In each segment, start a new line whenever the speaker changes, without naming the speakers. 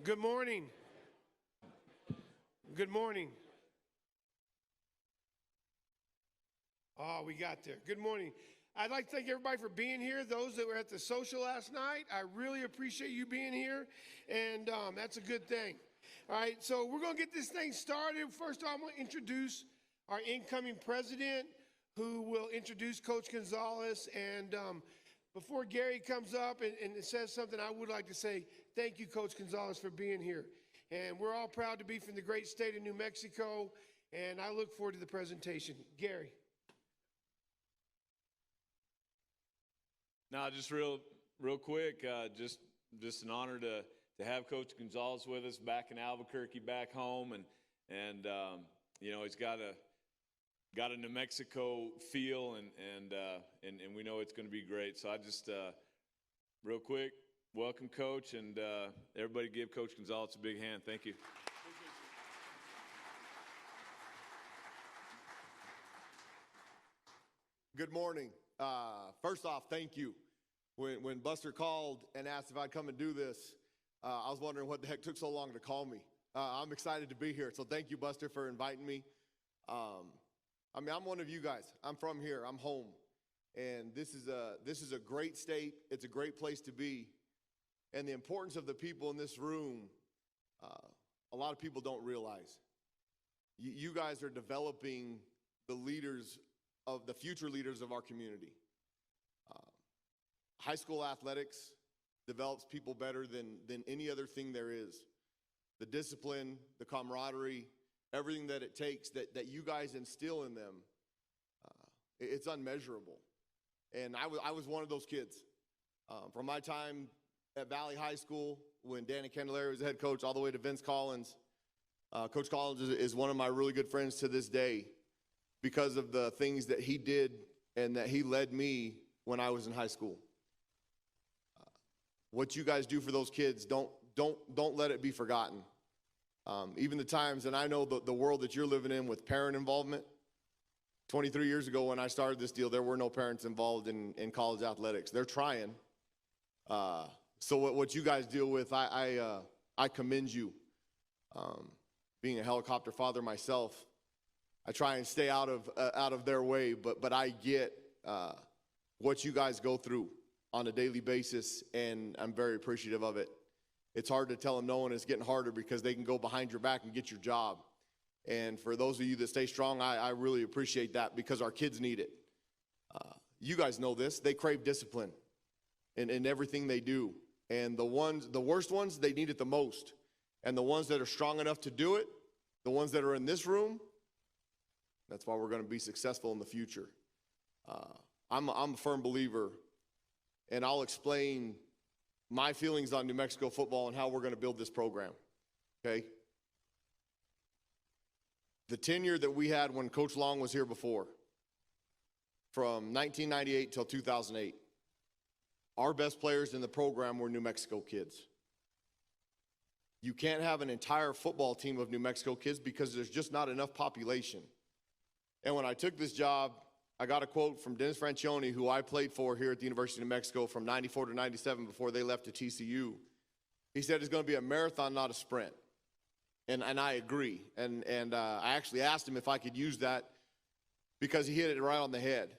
Good morning. Good morning. Oh, we got there. Good morning. I'd like to thank everybody for being here. Those that were at the social last night, I really appreciate you being here, and that's a good thing. All right, so we're going to get this thing started. First off, I'm going to introduce our incoming president, who will introduce Coach Gonzales. And before Gary comes up and says something, I would like to say thank you, Coach Gonzales, for being here. And we're all proud to be from the great state of New Mexico, and I look forward to the presentation. Gary.
No, just real quick, just an honor to have Coach Gonzales with us back in Albuquerque, back home, and you know, he's got a New Mexico feel, and we know it's going to be great. So I just real quick, welcome, Coach, and everybody give Coach Gonzales a big hand. Thank you.
Good morning. First off, thank you. When Buster called and asked if I'd come and do this, I was wondering what the heck took so long to call me. I'm excited to be here, so thank you, Buster, for inviting me. I mean, I'm one of you guys. I'm from here. I'm home, and this is a great state. It's a great place to be, and the importance of the people in this room, a lot of people don't realize. You guys are developing the leaders of the future leaders of our community. High school athletics develops people better than any other thing there is. The discipline, the camaraderie, everything that it takes that you guys instill in them, it's unmeasurable. And I was one of those kids. From my time at Valley High School, when Danny Candelaria was the head coach, all the way to Vince Collins. Coach Collins is one of my really good friends to this day, because of the things that he did and that he led me when I was in high school. What you guys do for those kids, don't let it be forgotten. Even the times, and I know the world that you're living in with parent involvement. 23 years ago when I started this deal, there were no parents involved in college athletics. They're trying. So what you guys deal with, I commend you. Being a helicopter father myself, I try and stay out of their way, but I get what you guys go through on a daily basis, and I'm very appreciative of it. It's hard to tell them no, and it's getting harder because they can go behind your back and get your job. And for those of you that stay strong, I really appreciate that, because our kids need it. You guys know this. They crave discipline in everything they do. And the worst ones, they need it the most. And the ones that are strong enough to do it, the ones that are in this room, that's why we're going to be successful in the future. I'm a firm believer, and I'll explain my feelings on New Mexico football and how we're going to build this program, okay? The tenure that we had when Coach Long was here before, from 1998 till 2008, our best players in the program were New Mexico kids. You can't have an entire football team of New Mexico kids because there's just not enough population. And when I took this job, I got a quote from Dennis Franchione, who I played for here at the University of New Mexico from 94 to 97 before they left to TCU. He said it's going to be a marathon, not a sprint. And I agree. And I actually asked him if I could use that, because he hit it right on the head.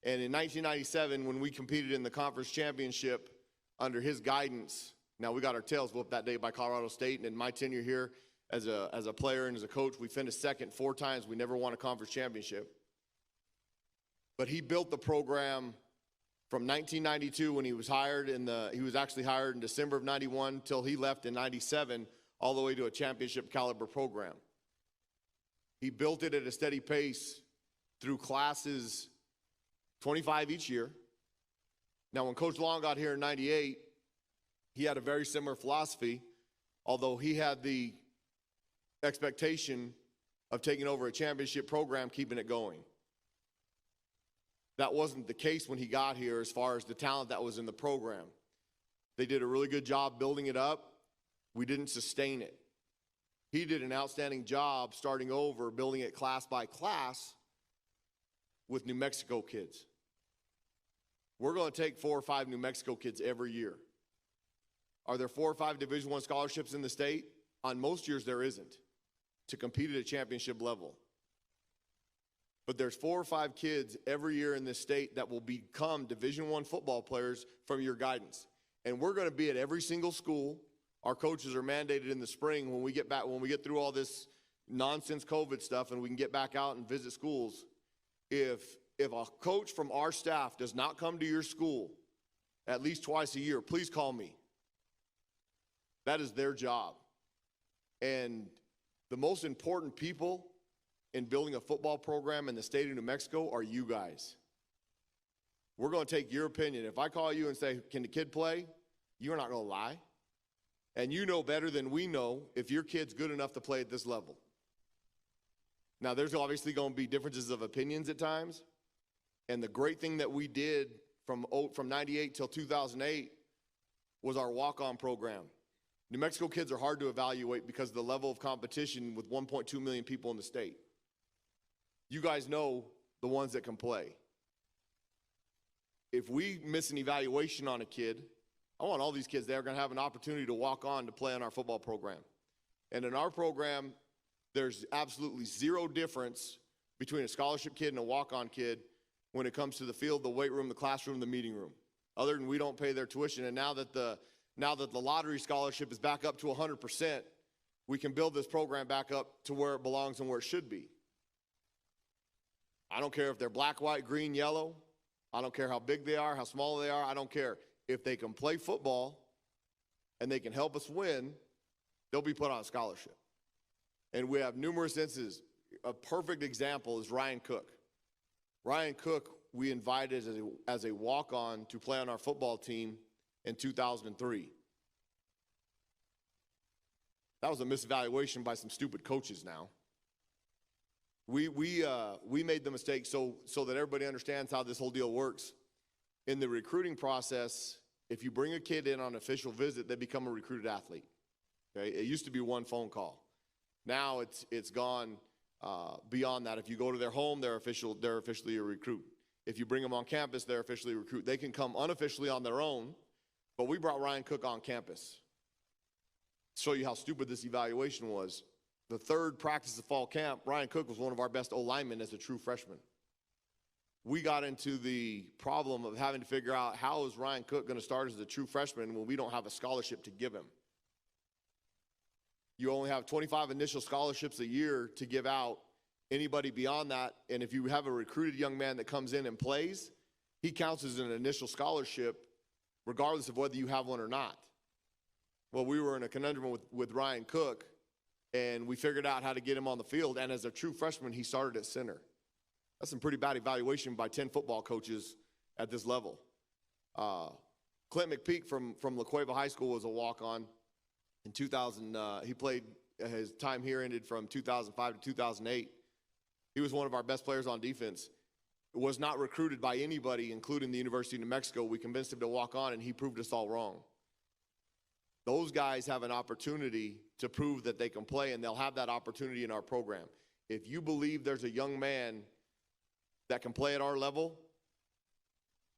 And in 1997, when we competed in the conference championship under his guidance, now we got our tails whooped that day by Colorado State, and in my tenure here as a player and as a coach, we finished second 4 times. We never won a conference championship. But he built the program from 1992 when he was hired he was actually hired in December of 91 till he left in 97, all the way to a championship caliber program. He built it at a steady pace through classes, 25 each year. Now, when Coach Long got here in 98, he had a very similar philosophy, although he had the expectation of taking over a championship program, keeping it going. That wasn't the case when he got here as far as the talent that was in the program. They did a really good job building it up. We didn't sustain it. He did an outstanding job starting over, building it class by class with New Mexico kids. We're going to take 4 or 5 New Mexico kids every year. Are there 4 or 5 Division I scholarships in the state? On most years, there isn't to compete at a championship level. But there's 4 or 5 kids every year in this state that will become Division I football players from your guidance. And we're going to be at every single school. Our coaches are mandated in the spring when we get back, when we get through all this nonsense COVID stuff and we can get back out and visit schools. If a coach from our staff does not come to your school at least twice a year, please call me. That is their job. And the most important people in building a football program in the state of New Mexico are you guys. We're going to take your opinion. If I call you and say, can the kid play? You're not going to lie. And you know better than we know if your kid's good enough to play at this level. Now, there's obviously going to be differences of opinions at times. And the great thing that we did from 98 till 2008 was our walk-on program. New Mexico kids are hard to evaluate because of the level of competition with 1.2 million people in the state. You guys know the ones that can play. If we miss an evaluation on a kid, I want all these kids that are going to have an opportunity to walk on to play on our football program. And in our program, there's absolutely zero difference between a scholarship kid and a walk-on kid when it comes to the field, the weight room, the classroom, the meeting room. Other than we don't pay their tuition. And now that the lottery scholarship is back up to 100%, we can build this program back up to where it belongs and where it should be. I don't care if they're black, white, green, yellow. I don't care how big they are, how small they are. I don't care. If they can play football and they can help us win, they'll be put on a scholarship. And we have numerous instances. A perfect example is Ryan Cook. Ryan Cook, we invited as a walk-on to play on our football team in 2003. That was a misevaluation by some stupid coaches now. We made the mistake so that everybody understands how this whole deal works. In the recruiting process, if you bring a kid in on an official visit, they become a recruited athlete. Okay? It used to be one phone call. Now it's gone beyond that. If you go to their home, they're officially a recruit. If you bring them on campus, they're officially a recruit. They can come unofficially on their own, but we brought Ryan Cook on campus. Show you how stupid this evaluation was. The third practice of fall camp, Ryan Cook was one of our best O-linemen as a true freshman. We got into the problem of having to figure out how is Ryan Cook going to start as a true freshman when we don't have a scholarship to give him. You only have 25 initial scholarships a year to give out. Anybody beyond that, and if you have a recruited young man that comes in and plays, he counts as an initial scholarship regardless of whether you have one or not. Well, we were in a conundrum with Ryan Cook, and we figured out how to get him on the field, and as a true freshman, he started at center. That's some pretty bad evaluation by 10 football coaches at this level. Clint Mcpeak from La Cueva High School was a walk-on. In 2000, he played, his time here ended from 2005 to 2008. He was one of our best players on defense. Was not recruited by anybody, including the University of New Mexico. We convinced him to walk on, and he proved us all wrong. Those guys have an opportunity to prove that they can play, and they'll have that opportunity in our program. If you believe there's a young man that can play at our level,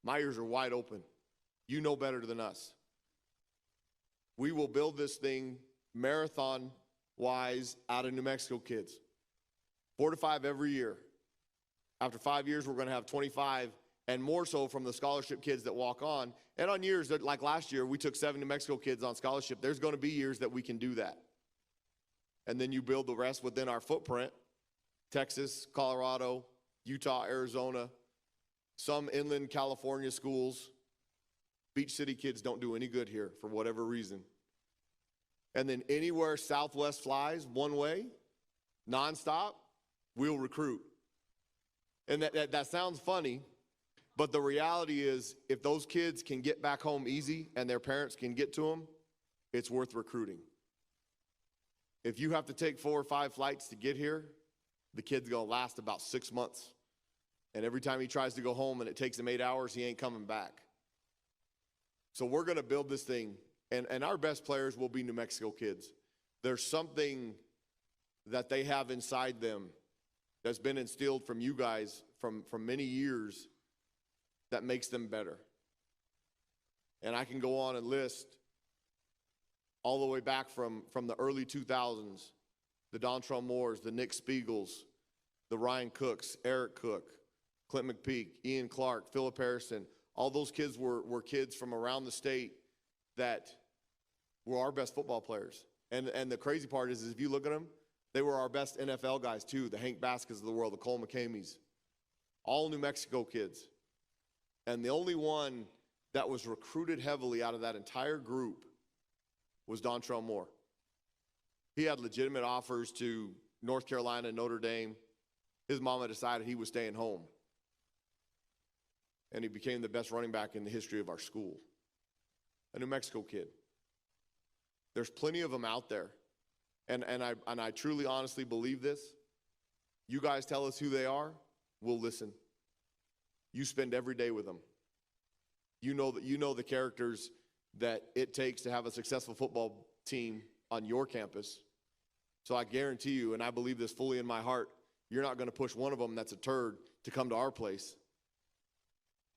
my ears are wide open. You know better than us. We will build this thing marathon-wise out of New Mexico kids. 4 to 5 every year. After 5 years, we're going to have 25, and more so from the scholarship kids that walk on. And on years that, like last year, we took 7 New Mexico kids on scholarship. There's going to be years that we can do that. And then you build the rest within our footprint. Texas, Colorado, Utah, Arizona, some inland California schools. Beach City kids don't do any good here for whatever reason. And then anywhere Southwest flies one way, nonstop, we'll recruit. And that sounds funny, but the reality is if those kids can get back home easy and their parents can get to them, it's worth recruiting. If you have to take 4 or 5 flights to get here, the kid's going to last about 6 months. And every time he tries to go home and it takes him 8 hours, he ain't coming back. So we're going to build this thing, and our best players will be New Mexico kids. There's something that they have inside them that's been instilled from you guys from many years that makes them better. And I can go on and list all the way back from the early 2000s, the Dontrell Moores, the Nick Spiegels, the Ryan Cooks, Eric Cook, Clint Mcpeak, Ian Clark, Philip Harrison. All those kids were kids from around the state that were our best football players. And the crazy part is if you look at them, they were our best NFL guys too, the Hank Baskets of the world, the Cole McCameys, all New Mexico kids. And the only one that was recruited heavily out of that entire group was Dontrell Moore. He had legitimate offers to North Carolina, Notre Dame. His mama decided he was staying home. And he became the best running back in the history of our school. A New Mexico kid. There's plenty of them out there. And I truly, honestly believe this. You guys tell us who they are, we'll listen. You spend every day with them. You know the characters that it takes to have a successful football team on your campus. So I guarantee you, and I believe this fully in my heart, you're not going to push one of them that's a turd to come to our place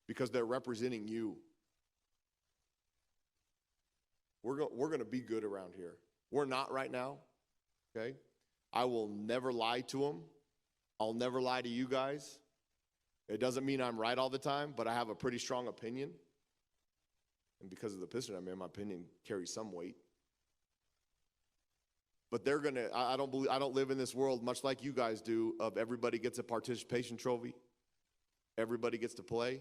because they're representing you. We're going to be good around here. We're not right now, okay? I will never lie to them. I'll never lie to you guys. It doesn't mean I'm right all the time, but I have a pretty strong opinion. And because of the position I'm in, my opinion carries some weight. But they're going to, I don't live in this world, much like you guys do, of everybody gets a participation trophy. Everybody gets to play.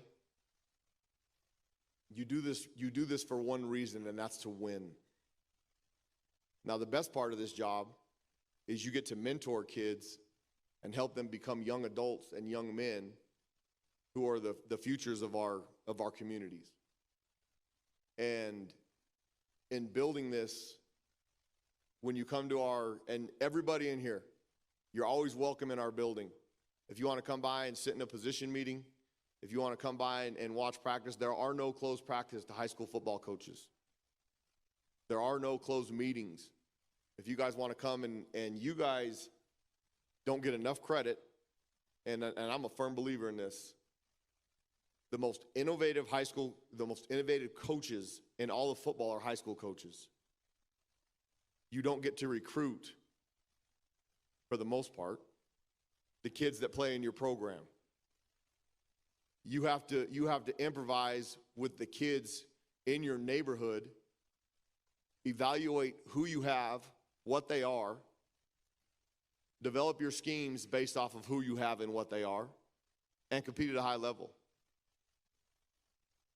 You do this for one reason, and that's to win. Now, the best part of this job is you get to mentor kids and help them become young adults and young men who are the futures of our communities. And in building this, when you come to and everybody in here, you're always welcome in our building. If you want to come by and sit in a position meeting, if you want to come by and watch practice, there are no closed practice to high school football coaches. There are no closed meetings. If you guys want to come and you guys don't get enough credit, and I'm a firm believer in this, the most innovative coaches in all of football are high school coaches. You don't get to recruit, for the most part, the kids that play in your program. You have to improvise with the kids in your neighborhood, evaluate who you have, what they are, develop your schemes based off of who you have and what they are, and compete at a high level.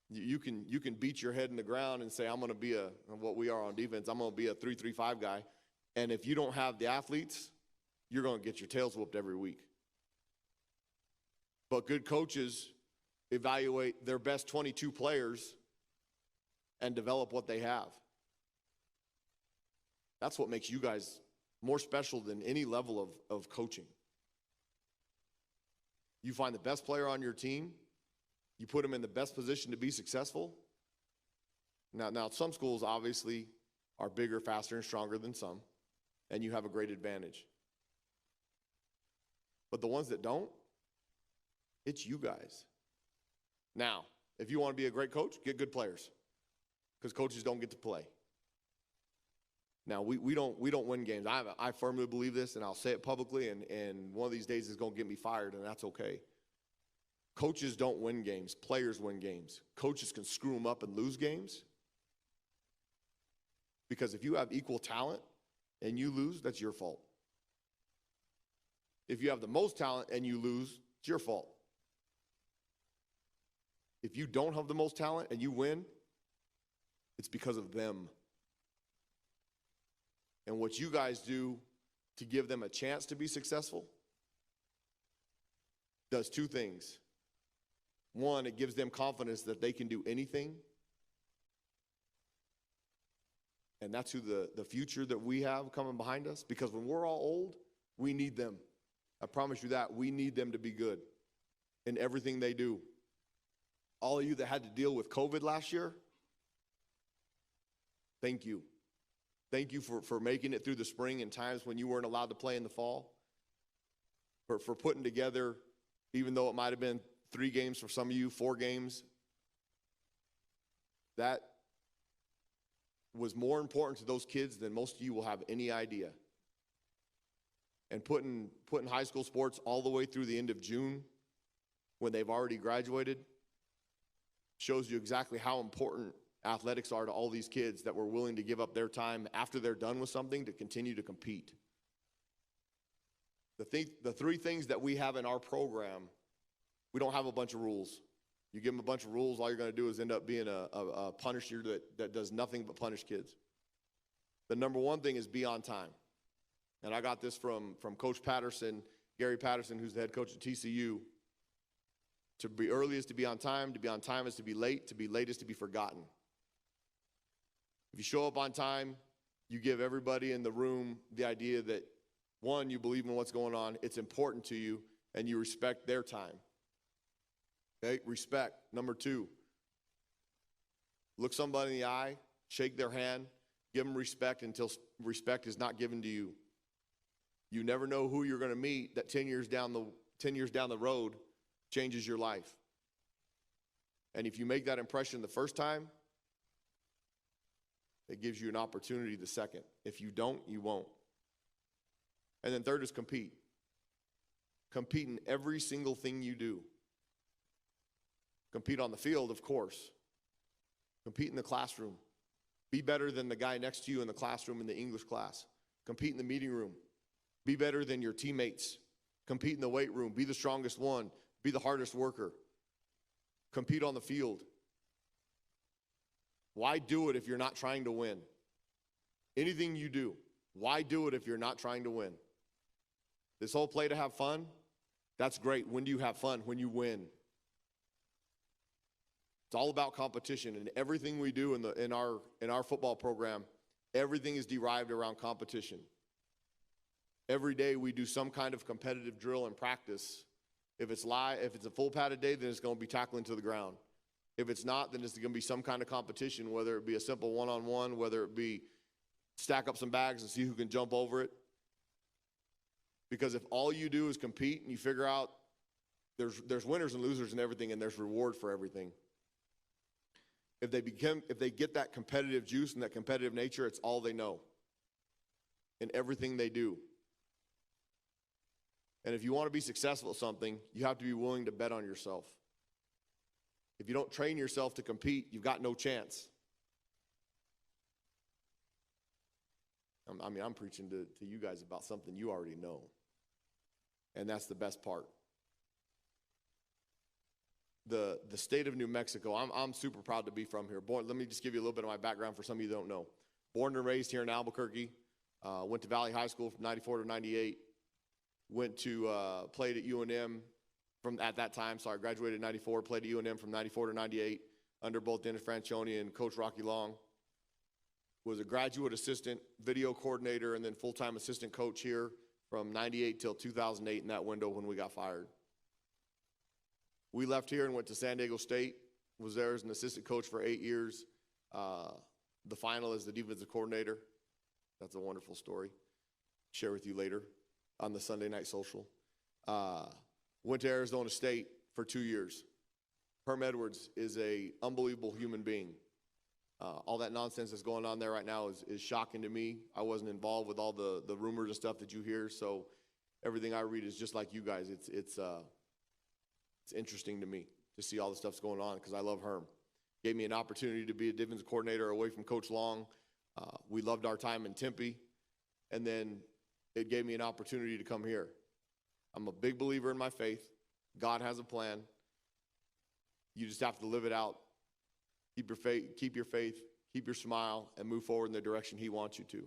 You can beat your head in the ground and say, I'm going to be what we are on defense, I'm going to be a 3-3-5 guy. And if you don't have the athletes, you're going to get your tails whooped every week. But good coaches evaluate their best 22 players and develop what they have. That's what makes you guys more special than any level of coaching. You find the best player on your team, you put them in the best position to be successful. Now some schools obviously are bigger, faster, and stronger than some, and you have a great advantage. But the ones that don't, it's you guys. Now, if you want to be a great coach, get good players, because coaches don't get to play. Now, we don't win games. I firmly believe this, and I'll say it publicly, and one of these days it's going to get me fired, and that's okay. Coaches don't win games. Players win games. Coaches can screw them up and lose games, because if you have equal talent and you lose, that's your fault. If you have the most talent and you lose, it's your fault. If you don't have the most talent and you win, it's because of them. And what you guys do to give them a chance to be successful does two things. One, it gives them confidence that they can do anything. And that's who the future that we have coming behind us. Because when we're all old, we need them. I promise you that. We need them to be good in everything they do. All of you that had to deal with COVID last year, thank you. Thank you for making it through the spring in times when you weren't allowed to play in the fall. For putting together, even though it might have been 3 games for some of you, 4 games, that was more important to those kids than most of you will have any idea. And putting high school sports all the way through the end of June when they've already graduated shows you exactly how important athletics are to all these kids that were willing to give up their time after they're done with something to continue to compete. The three things that we have in our program, we don't have a bunch of rules. You give them a bunch of rules, all you're going to do is end up being a punisher that does nothing but punish kids. The number one thing is be on time. And I got this from Coach Patterson, Gary Patterson, who's the head coach at TCU. To be early is to be on time is to be late is to be forgotten. If you show up on time, you give everybody in the room the idea that, one, you believe in what's going on, it's important to you, and you respect their time. Okay, respect. Number two, look somebody in the eye, shake their hand, give them respect until respect is not given to you. You never know who you're going to meet that 10 years down the road changes your life. And if you make that impression the first time, it gives you an opportunity the second. If you don't, you won't. And then third is compete. Compete in every single thing you do. Compete on the field, of course. Compete in the classroom. Be better than the guy next to you in the classroom in the English class. Compete in the meeting room. Be better than your teammates. Compete in the weight room. Be the strongest one. Be the hardest worker. Compete on the field. Why do it if you're not trying to win? Anything you do, why do it if you're not trying to win? This whole play to have fun, that's great. When do you have fun? When you win. It's all about competition, and everything we do in our football program, everything is derived around competition. Every day we do some kind of competitive drill and practice. If it's a full padded day, then it's going to be tackling to the ground. If it's not, then it's going to be some kind of competition, whether it be a simple one-on-one, whether it be stack up some bags and see who can jump over it. Because if all you do is compete and you figure out there's winners and losers and everything, and there's reward for everything. If they get that competitive juice and that competitive nature, it's all they know in everything they do. And if you want to be successful at something, you have to be willing to bet on yourself. If you don't train yourself to compete, you've got no chance. I'm preaching to you guys about something you already know. And that's the best part. The state of New Mexico, I'm super proud to be from here. Let me just give you a little bit of my background for some of you that don't know. Born and raised here in Albuquerque. Went to Valley High School from 94 to 98. Went to, played at UNM graduated in 94, played at UNM from 94 to 98 under both Dennis Franchione and Coach Rocky Long. Was a graduate assistant, video coordinator, and then full-time assistant coach here from 98 till 2008 in that window when we got fired. We left here and went to San Diego State, was there as an assistant coach for 8 years. The final as the defensive coordinator. That's a wonderful story. Share with you later on the Sunday night social. Went to Arizona State for 2 years. Herm Edwards is an unbelievable human being. All that nonsense that's going on there right now is shocking to me. I wasn't involved with all the rumors and stuff that you hear, so everything I read is just like you guys. It's interesting to me to see all the stuff's going on because I love Herm. Gave me an opportunity to be a defensive coordinator away from Coach Long. We loved our time in Tempe, and then it gave me an opportunity to come here. I'm a big believer in my faith. God has a plan. You just have to live it out. Keep your faith, keep your smile, and move forward in the direction He wants you to.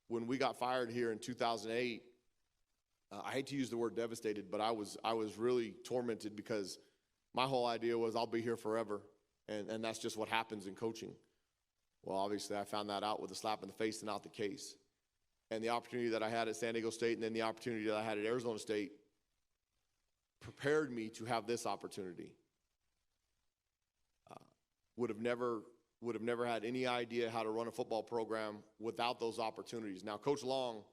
When we got fired here in 2008, I hate to use the word devastated, but I was really tormented because my whole idea was I'll be here forever, and that's just what happens in coaching. Well, obviously, I found that out with a slap in the face and not the case. And the opportunity that I had at San Diego State and then the opportunity that I had at Arizona State prepared me to have this opportunity. Would have never had any idea how to run a football program without those opportunities. Now, Coach Long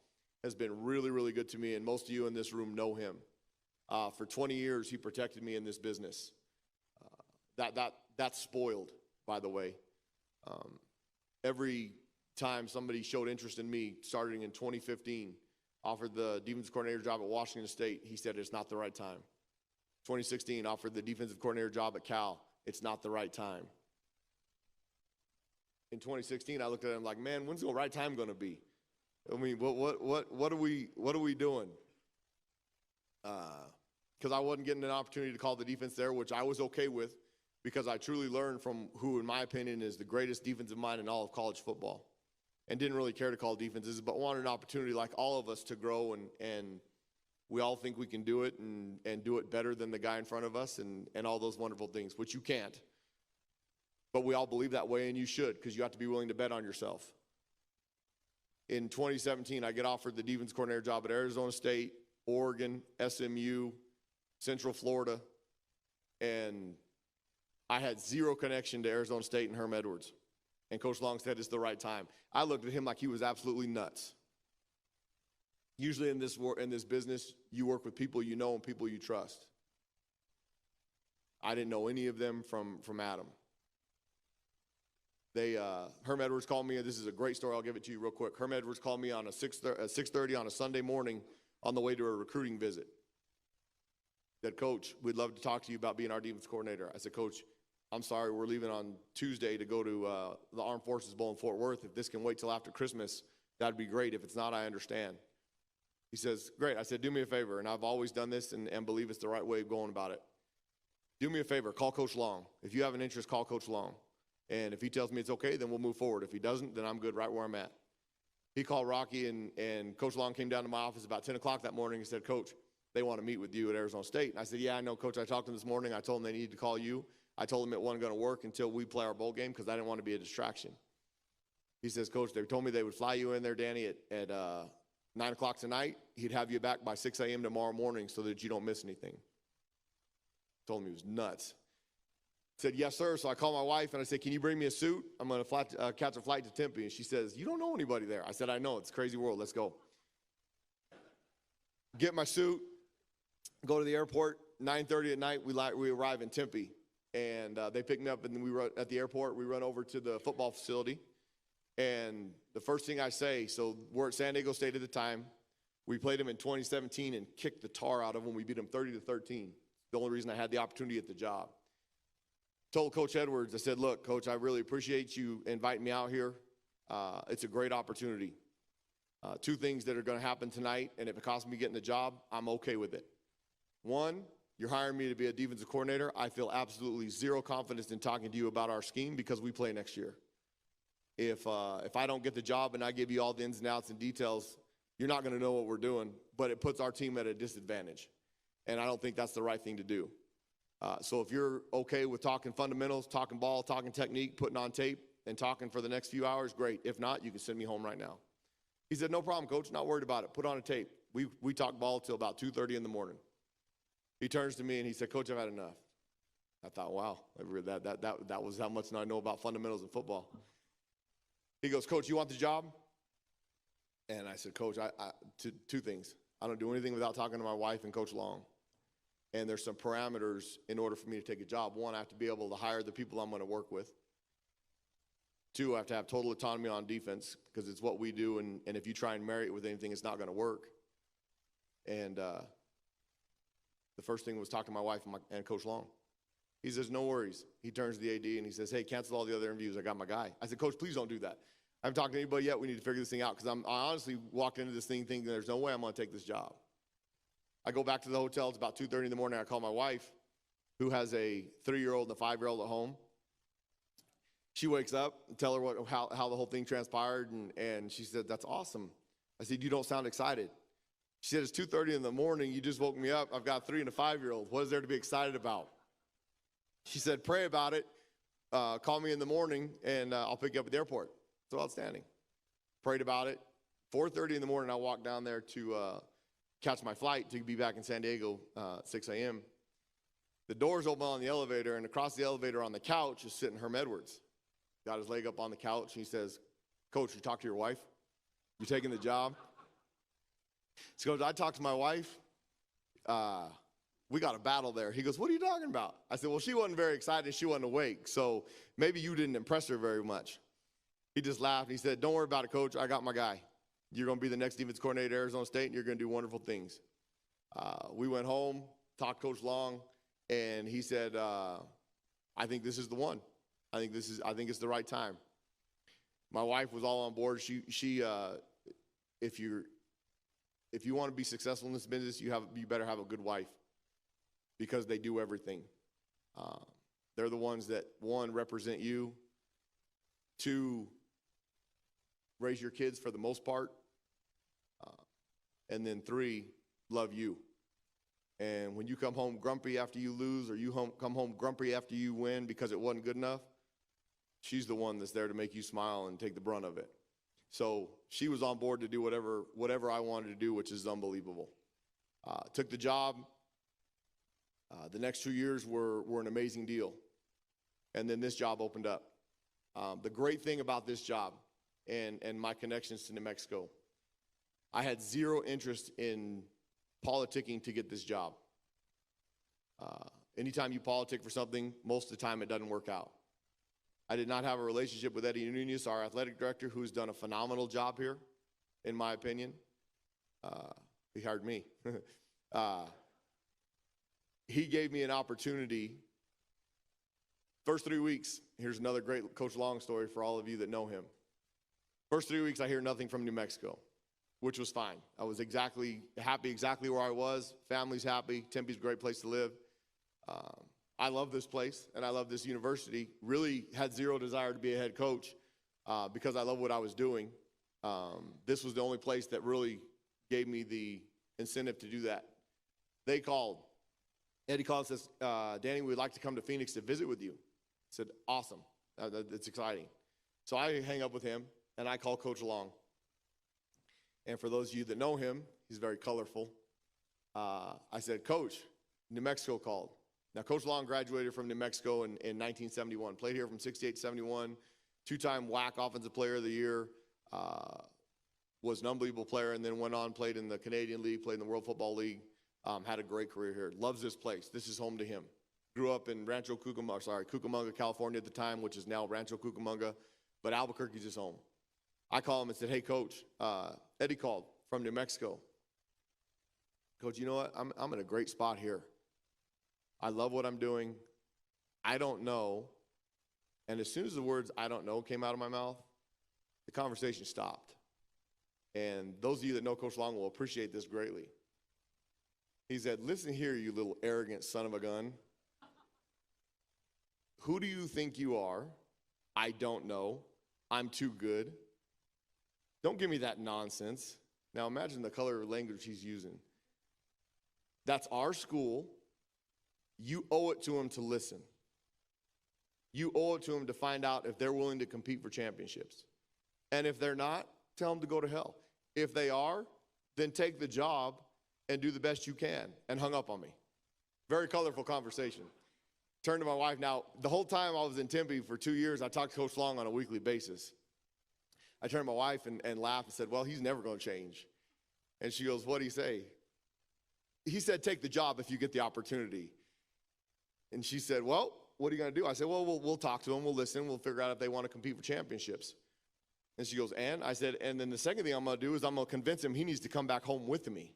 has been really, really good to me, and most of you in this room know him. For 20 years, he protected me in this business. That's spoiled, by the way. Every time somebody showed interest in me, starting in 2015, offered the defensive coordinator job at Washington State, he said it's not the right time. 2016, offered the defensive coordinator job at Cal, it's not the right time. In 2016, I looked at him like, man, when's the right time going to be? I mean, what are we doing? Because I wasn't getting an opportunity to call the defense there, which I was okay with, because I truly learned from who, in my opinion, is the greatest defensive mind in all of college football, and didn't really care to call defenses, but wanted an opportunity like all of us to grow, and we all think we can do it and do it better than the guy in front of us, and all those wonderful things, which you can't. But we all believe that way, and you should, because you have to be willing to bet on yourself. In 2017, I get offered the defense coordinator job at Arizona State, Oregon, SMU, Central Florida, and I had zero connection to Arizona State and Herm Edwards. And Coach Long said it's the right time. I looked at him like he was absolutely nuts. Usually in this business, you work with people you know and people you trust. I didn't know any of them from Adam. Herm Edwards called me, and this is a great story, I'll give it to you real quick. Herm Edwards called me on 6:30 on a Sunday morning on the way to a recruiting visit. Said, Coach, we'd love to talk to you about being our defense coordinator. I said, Coach, I'm sorry, we're leaving on Tuesday to go to the Armed Forces Bowl in Fort Worth. If this can wait till after Christmas, that'd be great. If it's not, I understand. He says, great. I said, do me a favor, and I've always done this and believe it's the right way of going about it. Do me a favor, call Coach Long. If you have an interest, call Coach Long. And if he tells me it's okay, then we'll move forward. If he doesn't, then I'm good right where I'm at. He called Rocky, and Coach Long came down to my office about 10 o'clock that morning and said, Coach, they want to meet with you at Arizona State. And I said, yeah, I know, Coach. I talked to them this morning. I told them they needed to call you. I told them it wasn't going to work until we play our bowl game because I didn't want to be a distraction. He says, Coach, they told me they would fly you in there, Danny, at 9 o'clock tonight. He'd have you back by 6 a.m. tomorrow morning so that you don't miss anything. Told him he was nuts. Said, yes, sir. So I called my wife, and I said, can you bring me a suit? I'm going to catch a flight to Tempe. And she says, you don't know anybody there. I said, I know. It's a crazy world. Let's go. Get my suit, go to the airport. 9:30 at night, we arrive in Tempe. And they pick me up, and then at the airport. We run over to the football facility. And the first thing I say, so we're at San Diego State at the time. We played them in 2017 and kicked the tar out of them. We beat them 30-13. The only reason I had the opportunity at the job. Told Coach Edwards, I said, look, Coach, I really appreciate you inviting me out here. It's a great opportunity. Two things that are going to happen tonight, and if it costs me getting the job, I'm okay with it. One, you're hiring me to be a defensive coordinator. I feel absolutely zero confidence in talking to you about our scheme because we play next year. If I don't get the job and I give you all the ins and outs and details, you're not going to know what we're doing, but it puts our team at a disadvantage. And I don't think that's the right thing to do. So if you're okay with talking fundamentals, talking ball, talking technique, putting on tape, and talking for the next few hours, great. If not, you can send me home right now. He said, no problem, Coach, not worried about it. Put on a tape. We talk ball till about 2:30 in the morning. He turns to me and he said, Coach, I've had enough. I thought, wow, that was how much I know about fundamentals in football. He goes, Coach, you want the job? And I said, Coach, two things. I don't do anything without talking to my wife and Coach Long. And there's some parameters in order for me to take a job. One, I have to be able to hire the people I'm going to work with. Two, I have to have total autonomy on defense because it's what we do, and if you try and marry it with anything, it's not going to work. And the first thing was talk to my wife and Coach Long. He says, no worries. He turns to the AD and he says, hey, cancel all the other interviews. I got my guy. I said, Coach, please don't do that. I haven't talked to anybody yet. We need to figure this thing out because I honestly walked into this thing thinking there's no way I'm going to take this job. I go back to the hotel. It's about 2:30 in the morning. I call my wife, who has a 3-year-old and a 5-year-old at home. She wakes up and tell her how the whole thing transpired, and she said, that's awesome. I said, you don't sound excited. She said, it's 2:30 in the morning. You just woke me up. I've got a 3- and a 5-year-old. What is there to be excited about? She said, pray about it. Call me in the morning, and I'll pick you up at the airport. So outstanding. Prayed about it. 4:30 in the morning, I walked down there to catch my flight to be back in San Diego 6 a.m. The doors open on the elevator, and across the elevator on the couch is sitting Herm Edwards. Got his leg up on the couch. He says, Coach, you talked to your wife? You taking the job? So I talked to my wife. we got a battle there. He goes, what are you talking about? I said, well, she wasn't very excited. She wasn't awake. So maybe you didn't impress her very much. He just laughed. And he said, don't worry about it, Coach. I got my guy. You're going to be the next defense coordinator at Arizona State, and you're going to do wonderful things. We went home, talked to Coach Long, and he said, I think this is the one. I think it's the right time. My wife was all on board. If you want to be successful in this business, you better have a good wife, because they do everything. They're the ones that, one, represent you, two, raise your kids for the most part, and then three, love you. And when you come home grumpy after you lose, or you come home grumpy after you win because it wasn't good enough, she's the one that's there to make you smile and take the brunt of it. So she was on board to do whatever I wanted to do, which is unbelievable. Took the job. The next 2 years were an amazing deal. And then this job opened up. The great thing about this job and my connections to New Mexico, I had zero interest in politicking to get this job. Anytime you politic for something, most of the time it doesn't work out. I did not have a relationship with Eddie Nunez, our athletic director, who's done a phenomenal job here, in my opinion. He hired me. He gave me an opportunity. First 3 weeks, here's another great Coach Long story for all of you that know him. First 3 weeks, I hear nothing from New Mexico, which was fine. I was happy exactly where I was. Family's happy. Tempe's a great place to live. I love this place, and I love this university. Really had zero desire to be a head coach because I love what I was doing. This was the only place that really gave me the incentive to do that. They called. Eddie called and says, Danny, we'd like to come to Phoenix to visit with you. I said, awesome. It's exciting. So I hang up with him, and I call Coach Long. And for those of you that know him, he's very colorful. I said, Coach, New Mexico called. Now, Coach Long graduated from New Mexico in 1971. Played here from 68 to 71. Two-time WAC Offensive Player of the Year. Was an unbelievable player, and then went on, played in the Canadian League, played in the World Football League. Had a great career here. Loves this place. This is home to him. Grew up in Cucamonga, California at the time, which is now Rancho Cucamonga, but Albuquerque's his home. I called him and said, hey, Coach, Eddie called from New Mexico. Coach, you know what? I'm in a great spot here. I love what I'm doing. I don't know. And as soon as the words I don't know came out of my mouth, the conversation stopped. And those of you that know Coach Long will appreciate this greatly. He said, listen here, you little arrogant son of a gun. Who do you think you are? I don't know. I'm too good. Don't give me that nonsense. Now imagine the color of language he's using. That's our school. You owe it to them to listen. You owe it to them to find out if they're willing to compete for championships. And if they're not, tell them to go to hell. If they are, then take the job and do the best you can, and hung up on me. Very colorful conversation. Turned to my wife. Now, the whole time I was in Tempe for 2 years, I talked to Coach Long on a weekly basis. I turned to my wife and laughed and said, well, he's never going to change. And she goes, what did he say? He said, take the job if you get the opportunity. And she said, well, what are you going to do? I said, well, we'll talk to them. We'll listen. We'll figure out if they want to compete for championships. And she goes, and? I said, and then the second thing I'm going to do is I'm going to convince him he needs to come back home with me.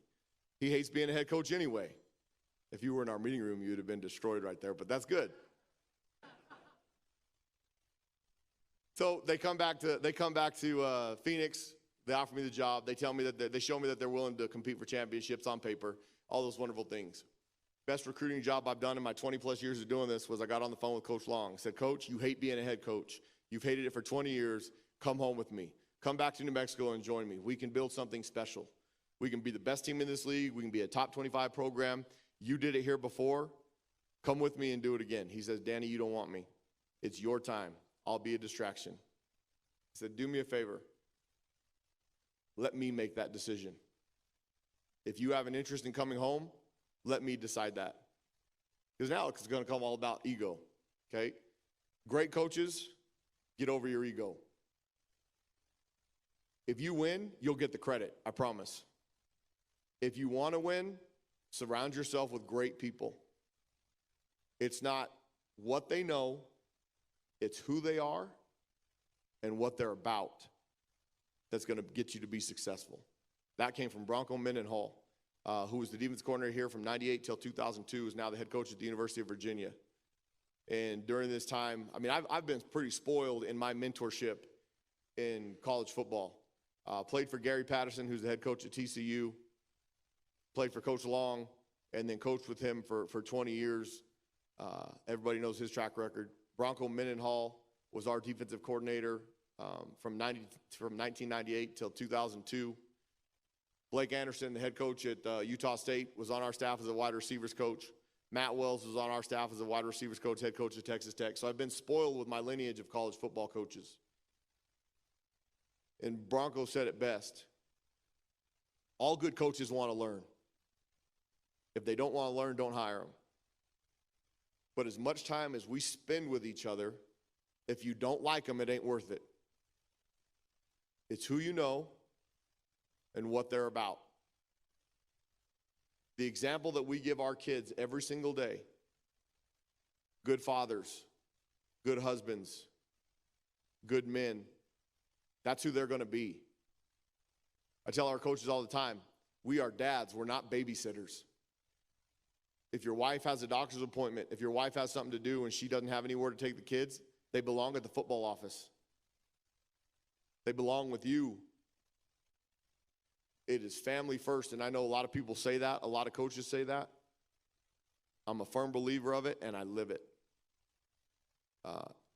He hates being a head coach anyway. If you were in our meeting room, you would have been destroyed right there, but that's good. So they come back to Phoenix. They offer me the job. They tell me that they show me that they're willing to compete for championships on paper, all those wonderful things. Best recruiting job I've done in my 20-plus years of doing this was I got on the phone with Coach Long. I said, Coach, you hate being a head coach. You've hated it for 20 years. Come home with me. Come back to New Mexico and join me. We can build something special. We can be the best team in this league. We can be a top 25 program. You did it here before. Come with me and do it again. He says, Danny, you don't want me. It's your time. I'll be a distraction. He said, do me a favor. Let me make that decision. If you have an interest in coming home, let me decide that. Because now it's going to come all about ego, okay? Great coaches, get over your ego. If you win, you'll get the credit, I promise. If you want to win, Surround yourself with great people. It's not what they know, it's who they are and what they're about that's going to get you to be successful. That came from Bronco Mendenhall, who was the defense coordinator here from 98 till 2002, is now the head coach at the University of Virginia. And during this time, I mean, I've been pretty spoiled in my mentorship in college football. Played for Gary Patterson, who's the head coach at TCU. Played for Coach Long, and then coached with him for 20 years. Everybody knows his track record. Bronco Mendenhall was our defensive coordinator from 1998 till 2002. Blake Anderson, the head coach at Utah State, was on our staff as a wide receivers coach. Matt Wells was on our staff as a wide receivers coach, head coach at Texas Tech. So I've been spoiled with my lineage of college football coaches. And Bronco said it best. All good coaches want to learn. If they don't want to learn, don't hire them. But as much time as we spend with each other, if you don't like them, it ain't worth it. It's who you know and what they're about. The example that we give our kids every single day, good fathers, good husbands, good men, that's who they're going to be. I tell our coaches all the time, we are dads, we're not babysitters. If your wife has a doctor's appointment, if your wife has something to do and she doesn't have anywhere to take the kids, they belong at the football office. They belong with you. It is family first, and I know a lot of people say that, a lot of coaches say that. I'm a firm believer of it, and I live it.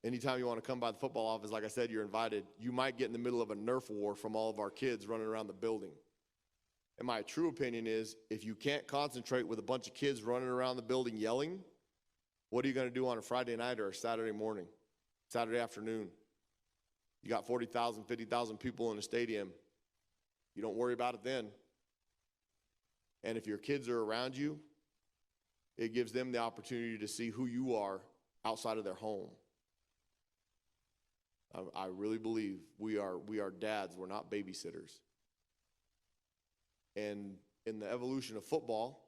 Anytime you want to come by the football office, like I said, you're invited. You might get in the middle of a Nerf war from all of our kids running around the building. And my true opinion is, if you can't concentrate with a bunch of kids running around the building yelling, what are you going to do on a Friday night or a Saturday morning, Saturday afternoon? You got 40,000, 50,000 people in a stadium. You don't worry about it then. And if your kids are around you, it gives them the opportunity to see who you are outside of their home. I really believe we are dads. We're not babysitters. And in the evolution of football,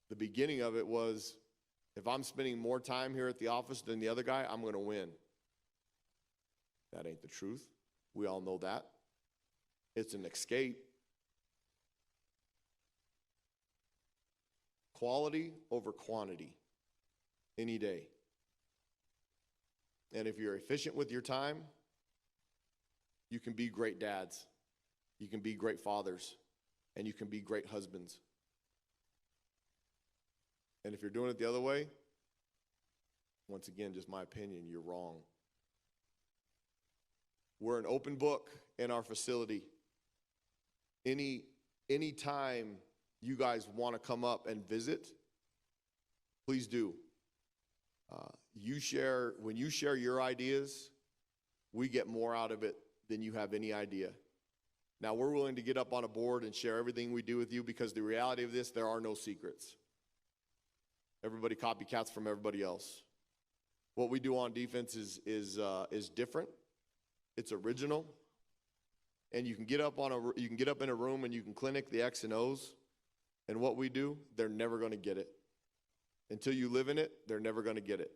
the beginning of it was, if I'm spending more time here at the office than the other guy, I'm going to win. That ain't the truth. We all know that. It's an escape. Quality over quantity any day. And if you're efficient with your time, you can be great dads. You can be great fathers. And you can be great husbands. And if you're doing it the other way, once again, just my opinion, you're wrong. We're an open book in our facility. Any time you guys want to come up and visit, please do. When you share your ideas, we get more out of it than you have any idea. Now, we're willing to get up on a board and share everything we do with you, because the reality of this, there are no secrets. Everybody copycats from everybody else. What we do on defense is different. It's original. And you can get up in a room and you can clinic the X and O's. And what we do, they're never going to get it. Until you live in it, they're never going to get it.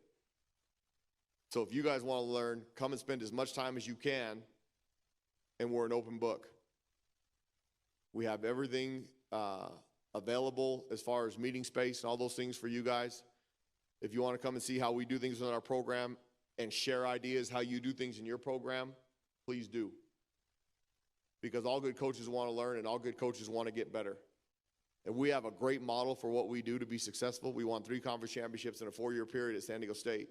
So if you guys want to learn, come and spend as much time as you can, and we're an open book. We have everything available as far as meeting space and all those things for you guys. If you want to come and see how we do things in our program and share ideas how you do things in your program, please do. Because all good coaches want to learn, and all good coaches want to get better. And we have a great model for what we do to be successful. We won 3 conference championships in a 4-year period at San Diego State.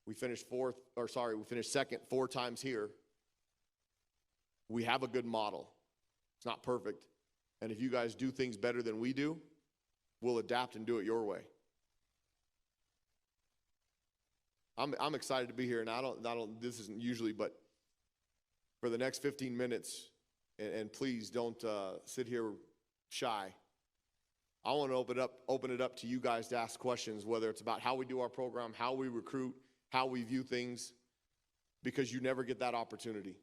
We finished second 4 times here. We have a good model. It's not perfect. And if you guys do things better than we do, we'll adapt and do it your way. I'm excited to be here, and this isn't usually, but for the next 15 minutes, and please don't sit here shy. I want to open it up to you guys to ask questions, whether it's about how we do our program, how we recruit, how we view things, because you never get that opportunity.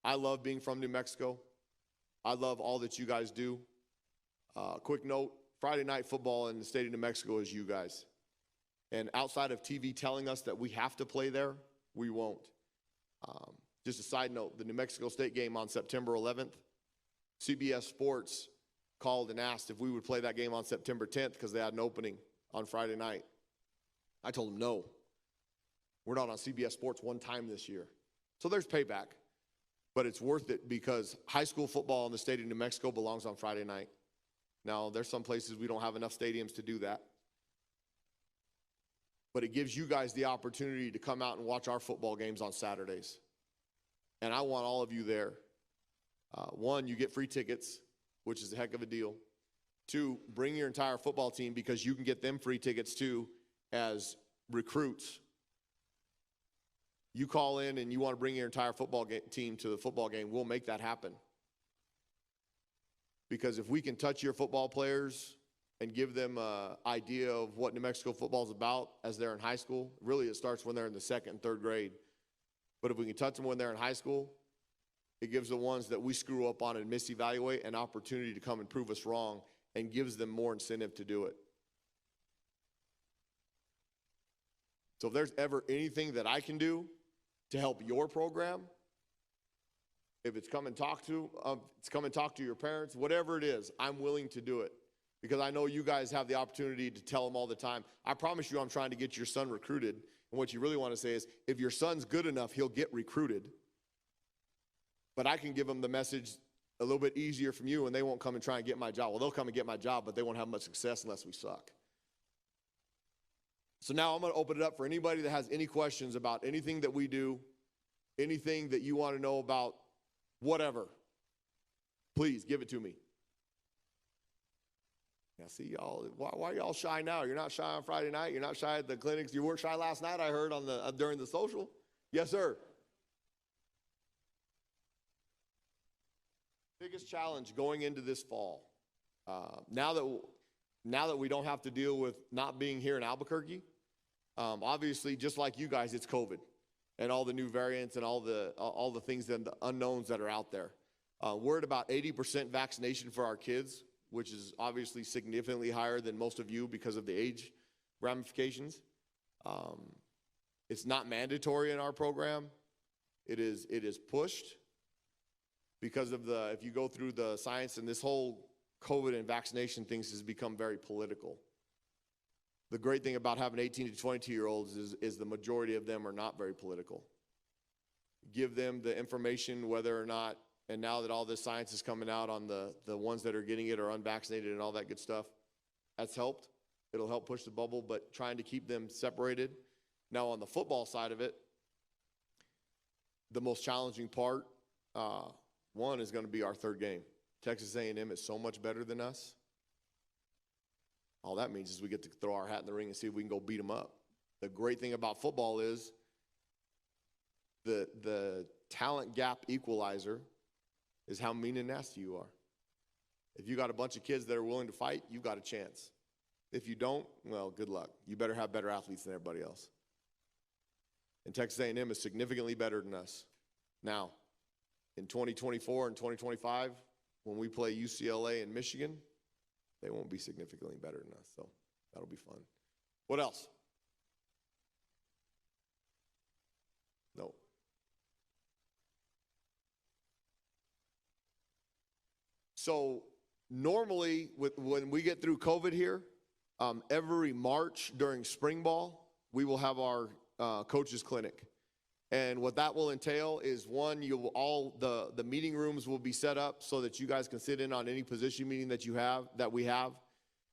I love being from New Mexico. I love all that you guys do. Quick note, Friday night football in the state of New Mexico is you guys. And outside of TV telling us that we have to play there, we won't. Just a side note, the New Mexico State game on September 11th, CBS Sports called and asked if we would play that game on September 10th because they had an opening on Friday night. I told them no. We're not on CBS Sports one time this year. So there's payback. But it's worth it because high school football in the state of New Mexico belongs on Friday night. Now, there's some places we don't have enough stadiums to do that. But it gives you guys the opportunity to come out and watch our football games on Saturdays. And I want all of you there. One, you get free tickets, which is a heck of a deal. Two, bring your entire football team because you can get them free tickets too as recruits. You call in and you want to bring your entire football team to the football game, we'll make that happen. Because if we can touch your football players and give them an idea of what New Mexico football is about as they're in high school, really it starts when they're in the second and third grade. But if we can touch them when they're in high school, it gives the ones that we screw up on and misevaluate an opportunity to come and prove us wrong and gives them more incentive to do it. So if there's ever anything that I can do to help your program, if it's come and talk to your parents, whatever it is, I'm willing to do it. Because I know you guys have the opportunity to tell them all the time. I promise you I'm trying to get your son recruited. And what you really want to say is, if your son's good enough, he'll get recruited. But I can give them the message a little bit easier from you, and they won't come and try and get my job. Well, they'll come and get my job, but they won't have much success unless we suck. So now I'm going to open it up for anybody that has any questions about anything that we do, anything that you want to know about, whatever. Please give it to me. Now, see, y'all, why are y'all shy now? You're not shy on Friday night. You're not shy at the clinics. You weren't shy last night, I heard, during the social. Yes, sir. Biggest challenge going into this fall. Now that we don't have to deal with not being here in Albuquerque, obviously, just like you guys, it's COVID and all the new variants and all the things and the unknowns that are out there. We're at about 80% vaccination for our kids, which is obviously significantly higher than most of you because of the age ramifications. It's not mandatory in our program. It is pushed because of if you go through the science, and this whole COVID and vaccination things has become very political. The great thing about having 18 to 22-year-olds is the majority of them are not very political. Give them the information whether or not, and now that all this science is coming out on the ones that are getting it or unvaccinated and all that good stuff, that's helped. It'll help push the bubble, but trying to keep them separated. Now on the football side of it, the most challenging part, one is going to be our third game. Texas A&M is so much better than us. All that means is we get to throw our hat in the ring and see if we can go beat them up. The great thing about football is the talent gap equalizer is how mean and nasty you are. If you got a bunch of kids that are willing to fight, you've got a chance. If you don't, well, good luck. You better have better athletes than everybody else. And Texas A&M is significantly better than us. Now, in 2024 and 2025, when we play UCLA and Michigan, they won't be significantly better than us, so that'll be fun. What else? No. So normally, when we get through COVID here, every March during spring ball, we will have our coaches clinic. And what that will entail is, one, the meeting rooms will be set up so that you guys can sit in on any position meeting that we have.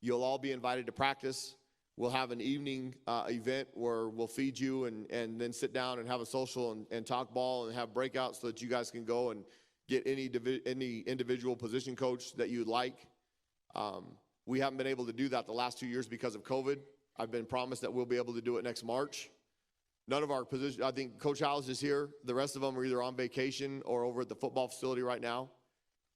You'll all be invited to practice. We'll have an evening event where we'll feed you and then sit down and have a social and talk ball and have breakouts so that you guys can go and get any individual position coach that you'd like. We haven't been able to do that the last 2 years because of COVID. I've been promised that we'll be able to do it next March. None of our positions, I think Coach Howes is here. The rest of them are either on vacation or over at the football facility right now.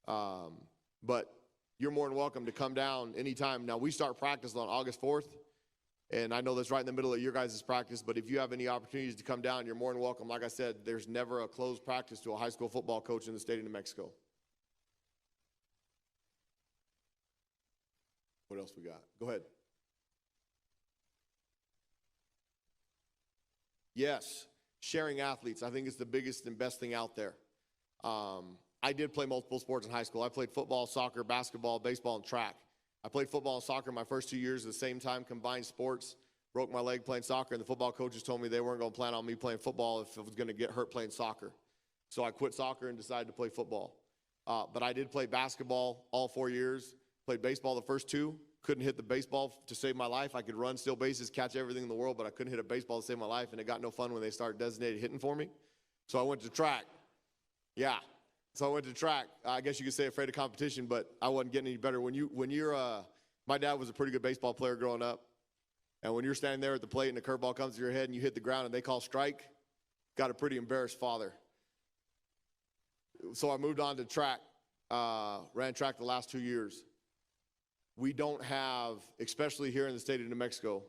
But you're more than welcome to come down anytime. Now, we start practice on August 4th, and I know that's right in the middle of your guys' practice, but if you have any opportunities to come down, you're more than welcome. Like I said, there's never a closed practice to a high school football coach in the state of New Mexico. What else we got? Go ahead. Yes, sharing athletes. I think it's the biggest and best thing out there. I did play multiple sports in high school. I played football, soccer, basketball, baseball, and track. I played football and soccer my first 2 years at the same time, combined sports. Broke my leg playing soccer, and the football coaches told me they weren't going to plan on me playing football if I was going to get hurt playing soccer. So I quit soccer and decided to play football. But I did play basketball all 4 years, played baseball the first 2. Couldn't hit the baseball to save my life. I could run, steal bases, catch everything in the world, but I couldn't hit a baseball to save my life, and it got no fun when they started designated hitting for me. So I went to track. Yeah. So I went to track. I guess you could say afraid of competition, but I wasn't getting any better. My dad was a pretty good baseball player growing up. And when you're standing there at the plate and the curveball comes to your head and you hit the ground and they call strike, got a pretty embarrassed father. So I moved on to track, ran track the last 2 years. We don't have, especially here in the state of New Mexico,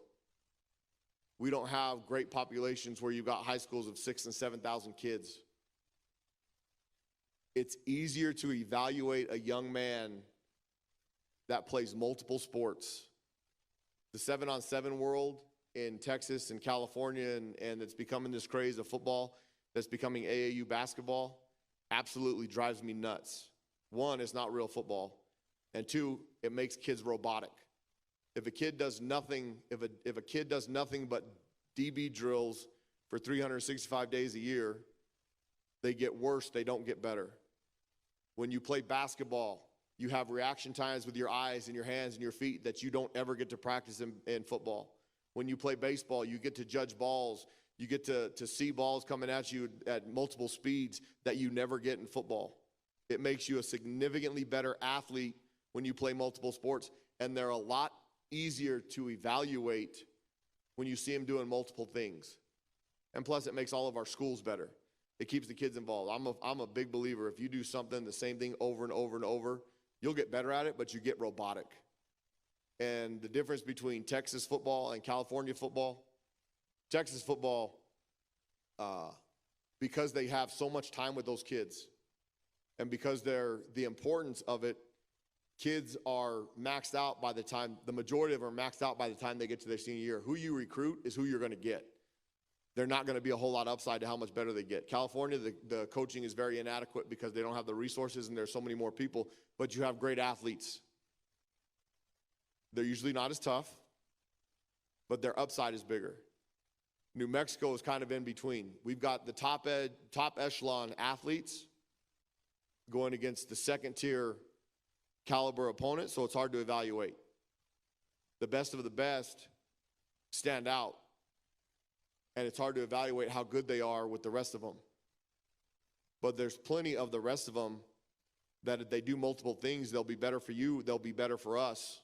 we don't have great populations where you've got high schools of 6,000 and 7,000 kids. It's easier to evaluate a young man that plays multiple sports. The 7-on-7 world in Texas and California, and it's becoming this craze of football that's becoming AAU basketball, absolutely drives me nuts. One, it's not real football. And two, it makes kids robotic. If a kid does nothing, if a kid does nothing but DB drills for 365 days a year, they get worse, they don't get better. When you play basketball, you have reaction times with your eyes and your hands and your feet that you don't ever get to practice in football. When you play baseball, you get to judge balls. You get to see balls coming at you at multiple speeds that you never get in football. It makes you a significantly better athlete when you play multiple sports, and they're a lot easier to evaluate when you see them doing multiple things. And plus, it makes all of our schools better. It keeps the kids involved. I'm a big believer. If you do something, the same thing over and over and over, you'll get better at it, but you get robotic. And the difference between Texas football and California football, Texas football, because they have so much time with those kids, and because the importance of it, kids are maxed out by the time, the majority of them are maxed out by the time they get to their senior year. Who you recruit is who you're going to get. They're not going to be a whole lot upside to how much better they get. California, the coaching is very inadequate because they don't have the resources and there's so many more people, but you have great athletes. They're usually not as tough, but their upside is bigger. New Mexico is kind of in between. We've got the top echelon athletes going against the second tier caliber opponent, so it's hard to evaluate. The best of the best stand out, and it's hard to evaluate how good they are with the rest of them. But there's plenty of the rest of them that if they do multiple things, they'll be better for you, they'll be better for us,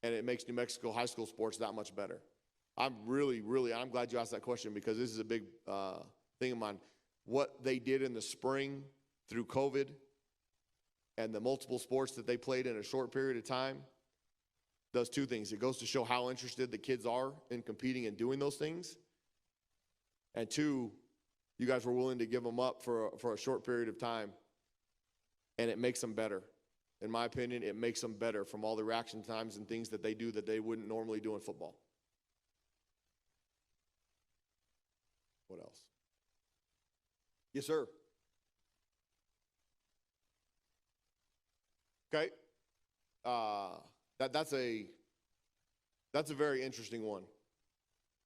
and it makes New Mexico high school sports that much better. I'm glad you asked that question because this is a big thing of mine. What they did in the spring through COVID and the multiple sports that they played in a short period of time does two things. It goes to show how interested the kids are in competing and doing those things. And two, you guys were willing to give them up for a short period of time, and it makes them better. In my opinion, it makes them better from all the reaction times and things that they do that they wouldn't normally do in football. What else? Yes, sir. Okay. That's a very interesting one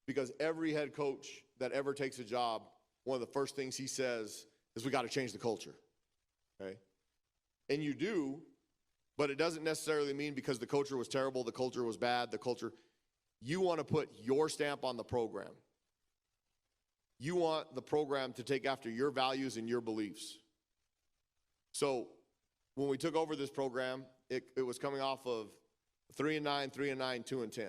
because every head coach that ever takes a job, one of the first things he says is we got to change the culture. Okay? And you do, but it doesn't necessarily mean because the culture was terrible, the culture was bad, you want to put your stamp on the program. You want the program to take after your values and your beliefs. So when we took over this program, it was coming off of 3-9, 3-9, 2-10.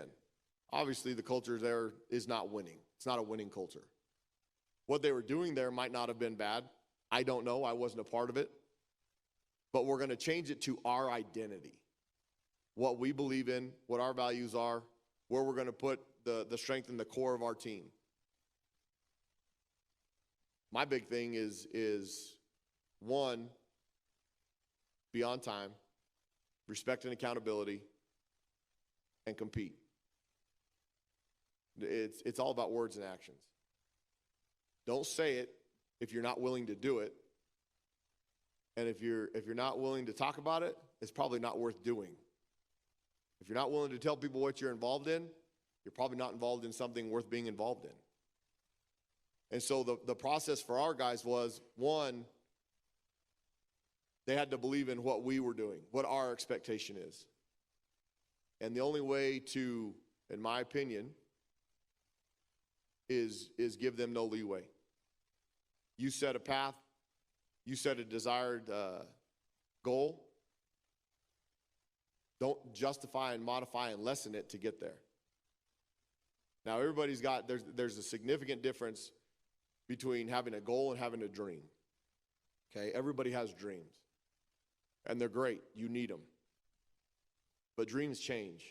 Obviously, the culture there is not winning. It's not a winning culture. What they were doing there might not have been bad. I don't know. I wasn't a part of it. But we're going to change it to our identity, what we believe in, what our values are, where we're going to put the strength in the core of our team. My big thing is one, be on time, respect and accountability, and compete. It's all about words and actions. Don't say it if you're not willing to do it. And if you're not willing to talk about it, it's probably not worth doing. If you're not willing to tell people what you're involved in, you're probably not involved in something worth being involved in. And so the process for our guys was, one, they had to believe in what we were doing, what our expectation is. And the only way to, in my opinion, is give them no leeway. You set a path, you set a desired goal. Don't justify and modify and lessen it to get there. Now, everybody's got, there's a significant difference between having a goal and having a dream. Okay, everybody has dreams. And they're great, you need them. But dreams change.